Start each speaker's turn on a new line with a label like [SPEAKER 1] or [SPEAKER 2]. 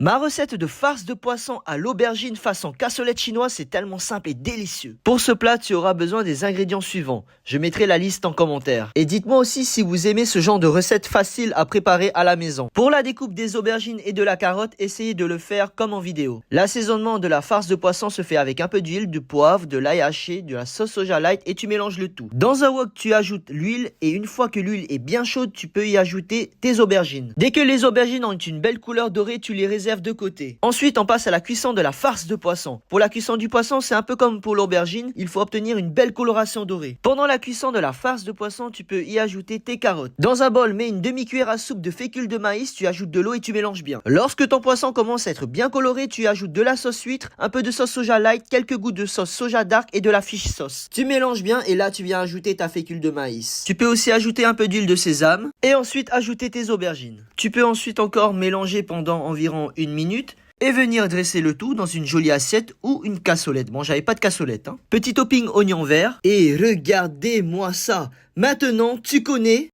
[SPEAKER 1] Ma recette de farce de poisson à l'aubergine façon cassolette chinoise, c'est tellement simple et délicieux. Pour ce plat, tu auras besoin des ingrédients suivants. Je mettrai la liste en commentaire. Et dites-moi aussi si vous aimez ce genre de recette facile à préparer à la maison. Pour la découpe des aubergines et de la carotte, essayez de le faire comme en vidéo. L'assaisonnement de la farce de poisson se fait avec un peu d'huile, du poivre, de l'ail haché, de la sauce soja light et tu mélanges le tout. Dans un wok, tu ajoutes l'huile et une fois que l'huile est bien chaude, tu peux y ajouter tes aubergines. Dès que les aubergines ont une belle couleur dorée, tu les réserves de côté. Ensuite, on passe à la cuisson de la farce de poisson. Pour la cuisson du poisson, c'est un peu comme pour l'aubergine, il faut obtenir une belle coloration dorée. Pendant la cuisson de la farce de poisson, tu peux y ajouter tes carottes. Dans un bol, mets une demi-cuillère à soupe de fécule de maïs, tu ajoutes de l'eau et tu mélanges bien. Lorsque ton poisson commence à être bien coloré, tu ajoutes de la sauce huître, un peu de sauce soja light, quelques gouttes de sauce soja dark et de la fish sauce. Tu mélanges bien et là tu viens ajouter ta fécule de maïs. Tu peux aussi ajouter un peu d'huile de sésame et ensuite ajouter tes aubergines. Tu peux ensuite encore mélanger pendant environ 1 minute et venir dresser le tout dans une jolie assiette ou une cassolette. Bon, j'avais pas de cassolette, hein. Petit topping oignon vert. Et regardez-moi ça. Maintenant, tu connais